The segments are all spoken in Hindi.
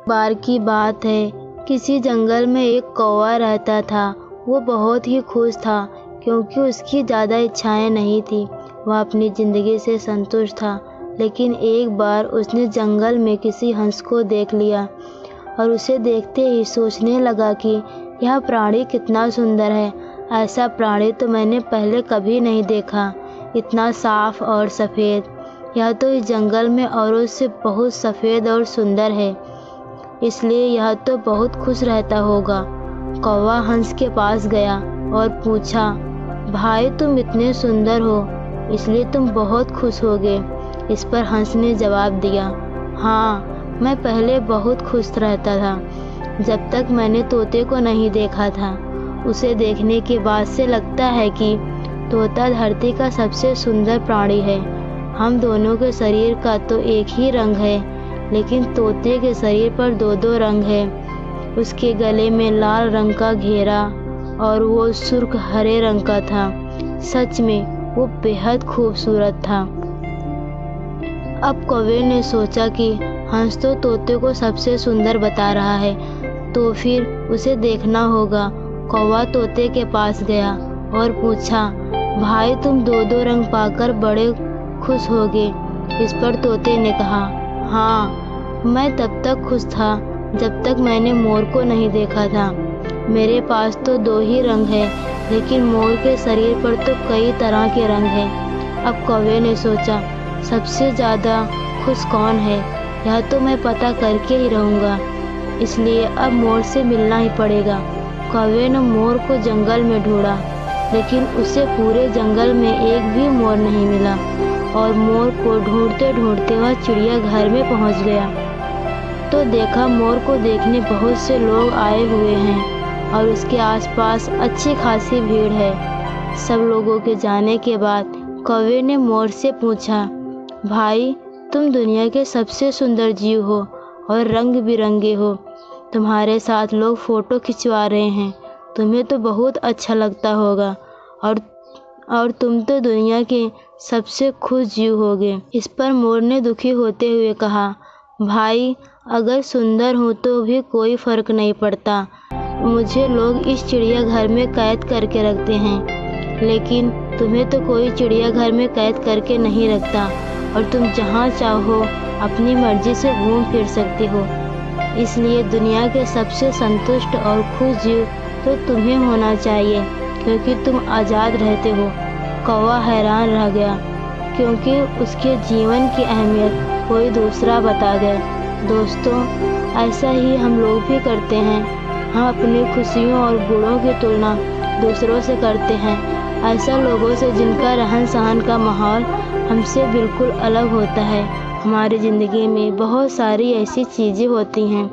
बार की बात है, किसी जंगल में एक कौवा रहता था। वो बहुत ही खुश था क्योंकि उसकी ज़्यादा इच्छाएं नहीं थी। वह अपनी ज़िंदगी से संतुष्ट था। लेकिन एक बार उसने जंगल में किसी हंस को देख लिया और उसे देखते ही सोचने लगा कि यह प्राणी कितना सुंदर है। ऐसा प्राणी तो मैंने पहले कभी नहीं देखा, इतना साफ और सफ़ेद। यह तो इस जंगल में औरों से बहुत सफ़ेद और सुंदर है, इसलिए यह तो बहुत खुश रहता होगा। कौवा हंस के पास गया और पूछा, भाई तुम इतने सुंदर हो, इसलिए तुम बहुत खुश होगे। इस पर हंस ने जवाब दिया, हाँ, मैं पहले बहुत खुश रहता था, जब तक मैंने तोते को नहीं देखा था। उसे देखने के बाद से लगता है कि तोता धरती का सबसे सुंदर प्राणी है। हम दोनों के शरीर का तो एक ही रंग है, लेकिन तोते के शरीर पर दो दो रंग है। उसके गले में लाल रंग का घेरा और वो सुर्ख हरे रंग का था। सच में वो बेहद खूबसूरत था। अब कौवे ने सोचा कि हंस तो तोते को सबसे सुंदर बता रहा है, तो फिर उसे देखना होगा। कौवा तोते के पास गया और पूछा, भाई तुम दो दो रंग पाकर बड़े खुश होगे। इस पर तोते ने कहा, हाँ, मैं तब तक खुश था जब तक मैंने मोर को नहीं देखा था। मेरे पास तो दो ही रंग है, लेकिन मोर के शरीर पर तो कई तरह के रंग हैं। अब कौवे ने सोचा, सबसे ज़्यादा खुश कौन है, यह तो मैं पता करके ही रहूँगा। इसलिए अब मोर से मिलना ही पड़ेगा। कौवे ने मोर को जंगल में ढूंढा, लेकिन उसे पूरे जंगल में एक भी मोर नहीं मिला और मोर को ढूंढते ढूंढते वह चिड़ियाघर में पहुंच गया। तो देखा मोर को देखने बहुत से लोग आए हुए हैं और उसके आसपास अच्छी खासी भीड़ है। सब लोगों के जाने के बाद कौवे ने मोर से पूछा, भाई तुम दुनिया के सबसे सुंदर जीव हो और रंग बिरंगे हो। तुम्हारे साथ लोग फ़ोटो खिंचवा रहे हैं, तुम्हें तो बहुत अच्छा लगता होगा और तुम तो दुनिया के सबसे खुश जीव होगे। इस पर मोर ने दुखी होते हुए कहा, भाई अगर सुंदर हूँ तो भी कोई फ़र्क नहीं पड़ता। मुझे लोग इस चिड़ियाघर में कैद करके रखते हैं, लेकिन तुम्हें तो कोई चिड़ियाघर में कैद करके नहीं रखता और तुम जहाँ चाहो अपनी मर्जी से घूम फिर सकते हो। इसलिए दुनिया के सबसे संतुष्ट और खुश जीव तो तुम्हें होना चाहिए, क्योंकि तुम आज़ाद रहते हो। कौवा हैरान रह गया, क्योंकि उसके जीवन की अहमियत कोई दूसरा बता गया। दोस्तों, ऐसा ही हम लोग भी करते हैं। हम अपनी खुशियों और गुणों की तुलना दूसरों से करते हैं, ऐसा लोगों से जिनका रहन सहन का माहौल हमसे बिल्कुल अलग होता है। हमारी ज़िंदगी में बहुत सारी ऐसी चीज़ें होती हैं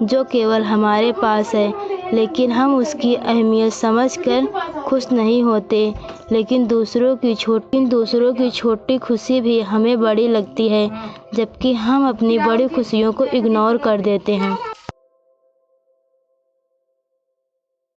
जो केवल हमारे पास है, लेकिन हम उसकी अहमियत समझकर खुश नहीं होते। लेकिन दूसरों की छोटी खुशी भी हमें बड़ी लगती है, जबकि हम अपनी बड़ी खुशियों को इग्नोर कर देते हैं।